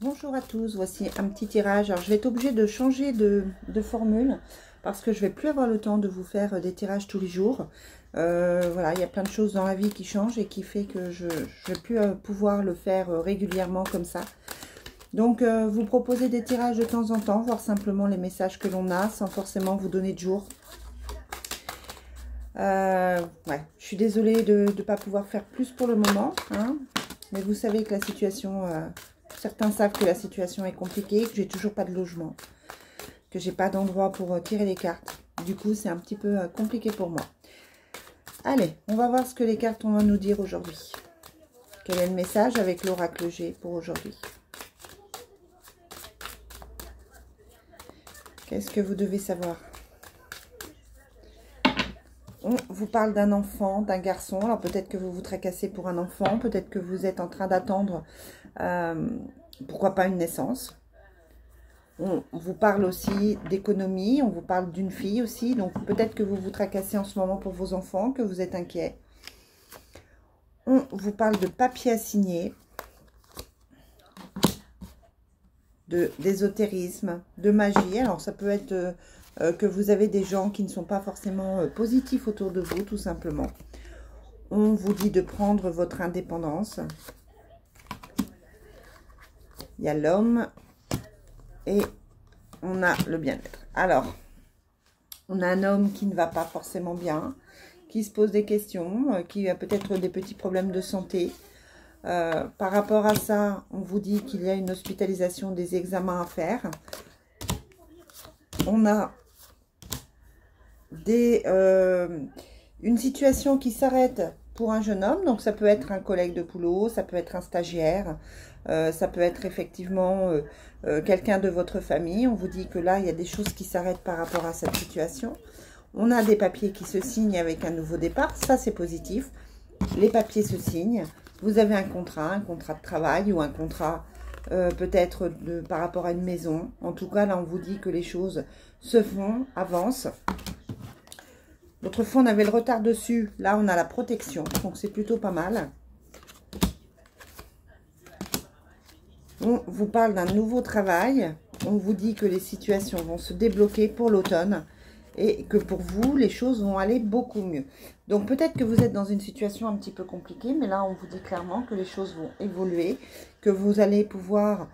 Bonjour à tous, voici un petit tirage. Alors je vais être obligée de changer de formule parce que je vais plus avoir le temps de vous faire des tirages tous les jours. Voilà, il y a plein de choses dans la vie qui changent et qui fait que je ne vais plus pouvoir le faire régulièrement comme ça. Donc vous proposez des tirages de temps en temps, voir simplement les messages que l'on a sans forcément vous donner de jour. Ouais, je suis désolée de ne pas pouvoir faire plus pour le moment, hein, mais vous savez que la situation... certains savent que la situation est compliquée, que j'ai toujours pas de logement, que j'ai pas d'endroit pour tirer les cartes. Du coup, c'est un petit peu compliqué pour moi. Allez, on va voir ce que les cartes ont à nous dire aujourd'hui. Quel est le message avec l'oracle G pour aujourd'hui? Qu'est-ce que vous devez savoir? On vous parle d'un enfant, d'un garçon. Alors peut-être que vous vous tracassez pour un enfant, peut-être que vous êtes en train d'attendre, pourquoi pas une naissance. On vous parle aussi d'économie, on vous parle d'une fille aussi. Donc peut-être que vous vous tracassez en ce moment pour vos enfants, que vous êtes inquiet. On vous parle de papier à signer, d'ésotérisme, de magie. Alors ça peut être... que vous avez des gens qui ne sont pas forcément positifs autour de vous, tout simplement. On vous dit de prendre votre indépendance. Il y a l'homme et on a le bien-être. Alors, on a un homme qui ne va pas forcément bien, qui se pose des questions, qui a peut-être des petits problèmes de santé. Par rapport à ça, on vous dit qu'il y a une hospitalisation, des examens à faire. On a une situation qui s'arrête pour un jeune homme, donc ça peut être un collègue de boulot, ça peut être un stagiaire, ça peut être effectivement quelqu'un de votre famille. On vous dit que là, il y a des choses qui s'arrêtent par rapport à cette situation. On a des papiers qui se signent avec un nouveau départ, ça c'est positif. Les papiers se signent, vous avez un contrat de travail ou un contrat peut-être par rapport à une maison. En tout cas, là, on vous dit que les choses se font, avancent. L'autre fois, on avait le retard dessus. Là, on a la protection. Donc, c'est plutôt pas mal. On vous parle d'un nouveau travail. On vous dit que les situations vont se débloquer pour l'automne. Et que pour vous, les choses vont aller beaucoup mieux. Donc, peut-être que vous êtes dans une situation un petit peu compliquée. Mais là, on vous dit clairement que les choses vont évoluer. Que vous allez pouvoir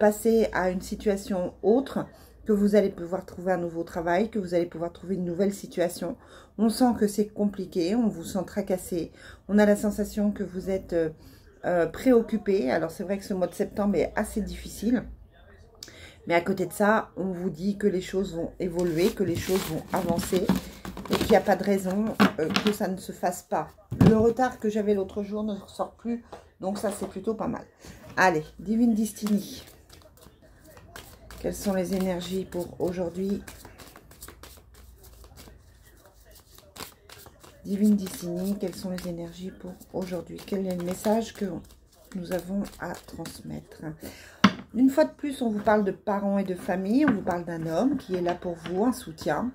passer à une situation autre. Que vous allez pouvoir trouver un nouveau travail, que vous allez pouvoir trouver une nouvelle situation. On sent que c'est compliqué, on vous sent tracassé. On a la sensation que vous êtes préoccupé. Alors c'est vrai que ce mois de septembre est assez difficile. Mais à côté de ça, on vous dit que les choses vont évoluer, que les choses vont avancer. Et qu'il n'y a pas de raison que ça ne se fasse pas. Le retard que j'avais l'autre jour ne ressort plus. Donc ça, c'est plutôt pas mal. Allez, Divine Destiny. Quelles sont les énergies pour aujourd'hui? Divine Destiny, quelles sont les énergies pour aujourd'hui? Quel est le message que nous avons à transmettre? Une fois de plus, on vous parle de parents et de famille. On vous parle d'un homme qui est là pour vous, un soutien.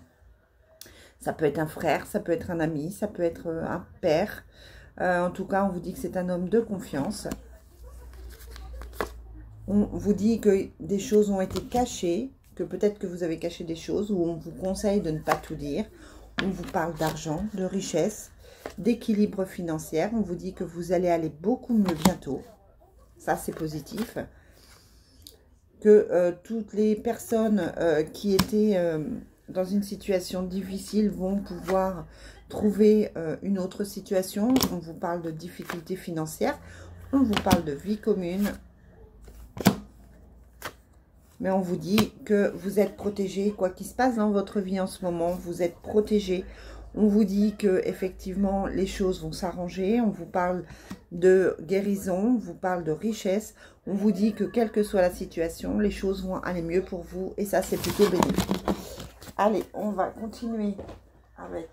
Ça peut être un frère, ça peut être un ami, ça peut être un père. En tout cas, on vous dit que c'est un homme de confiance. On vous dit que des choses ont été cachées, que peut-être que vous avez caché des choses, ou on vous conseille de ne pas tout dire. On vous parle d'argent, de richesse, d'équilibre financier. On vous dit que vous allez aller beaucoup mieux bientôt. Ça, c'est positif. Que toutes les personnes qui étaient dans une situation difficile vont pouvoir trouver une autre situation. On vous parle de difficultés financières. On vous parle de vie commune. Mais on vous dit que vous êtes protégé, quoi qu'il se passe dans votre vie en ce moment, vous êtes protégé. On vous dit que effectivement les choses vont s'arranger. On vous parle de guérison, on vous parle de richesse. On vous dit que quelle que soit la situation, les choses vont aller mieux pour vous. Et ça, c'est plutôt bénéfique. Allez, on va continuer avec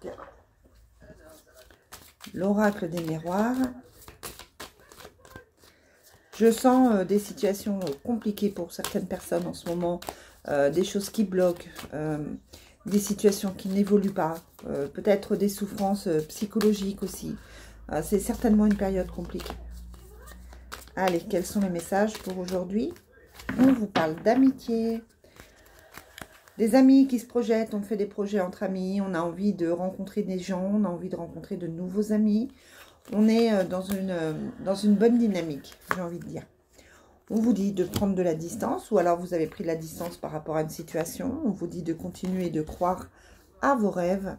l'oracle des miroirs. Je sens des situations compliquées pour certaines personnes en ce moment, des choses qui bloquent, des situations qui n'évoluent pas, peut-être des souffrances psychologiques aussi. C'est certainement une période compliquée. Allez, quels sont les messages pour aujourd'hui? On vous parle d'amitié. Des amis qui se projettent, on fait des projets entre amis, on a envie de rencontrer des gens, on a envie de rencontrer de nouveaux amis. On est dans une bonne dynamique, j'ai envie de dire. On vous dit de prendre de la distance, ou alors vous avez pris de la distance par rapport à une situation. On vous dit de continuer de croire à vos rêves,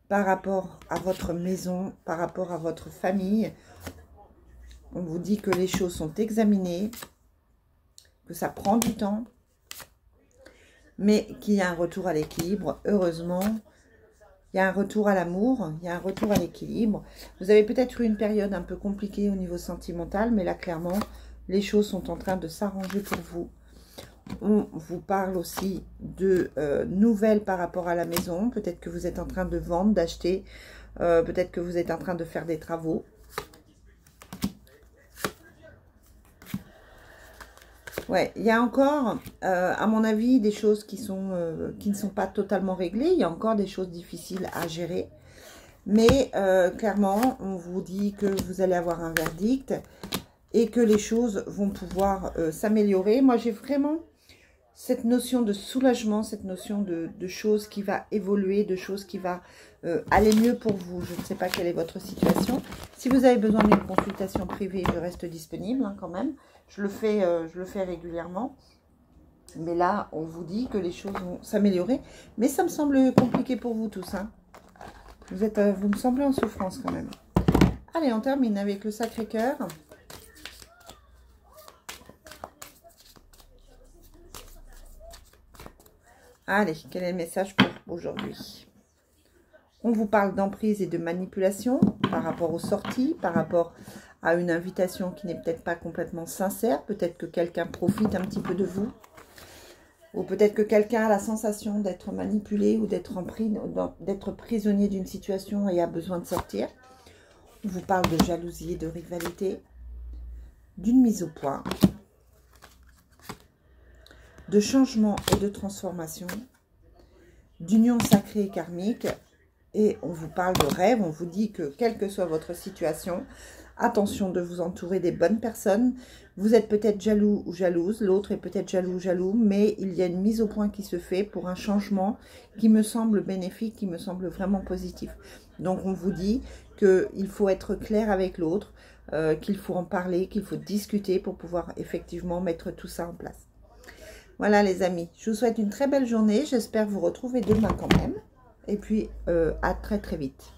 par rapport à votre maison, par rapport à votre famille. On vous dit que les choses sont examinées, que ça prend du temps, mais qu'il y a un retour à l'équilibre, heureusement. Il y a un retour à l'amour, il y a un retour à l'équilibre. Vous avez peut-être eu une période un peu compliquée au niveau sentimental, mais là, clairement, les choses sont en train de s'arranger pour vous. On vous parle aussi de nouvelles par rapport à la maison. Peut-être que vous êtes en train de vendre, d'acheter. Peut-être que vous êtes en train de faire des travaux. Ouais, il y a encore, à mon avis, des choses qui ne sont pas totalement réglées. Il y a encore des choses difficiles à gérer. Mais clairement, on vous dit que vous allez avoir un verdict et que les choses vont pouvoir s'améliorer. Moi, j'ai vraiment cette notion de soulagement, cette notion de choses qui va évoluer, de choses qui va aller mieux pour vous. Je ne sais pas quelle est votre situation. Si vous avez besoin d'une consultation privée, je reste disponible quand même. Je le fais régulièrement. Mais là, on vous dit que les choses vont s'améliorer. Mais ça me semble compliqué pour vous tous. Hein. Vous me semblez en souffrance quand même. Allez, on termine avec le Sacré-Cœur. Allez, quel est le message pour aujourd'hui? On vous parle d'emprise et de manipulation par rapport aux sorties, par rapport à une invitation qui n'est peut-être pas complètement sincère. Peut-être que quelqu'un profite un petit peu de vous. Ou peut-être que quelqu'un a la sensation d'être manipulé ou d'être prisonnier d'une situation et a besoin de sortir. On vous parle de jalousie et de rivalité, d'une mise au point, de changement et de transformation, d'union sacrée et karmique. Et on vous parle de rêve, on vous dit que quelle que soit votre situation, attention de vous entourer des bonnes personnes. Vous êtes peut-être jaloux ou jalouse, l'autre est peut-être jaloux ou jaloux, mais il y a une mise au point qui se fait pour un changement qui me semble bénéfique, qui me semble vraiment positif. Donc on vous dit qu'il faut être clair avec l'autre, qu'il faut en parler, qu'il faut discuter pour pouvoir effectivement mettre tout ça en place. Voilà les amis, je vous souhaite une très belle journée, j'espère vous retrouver demain quand même. Et puis, à très très vite.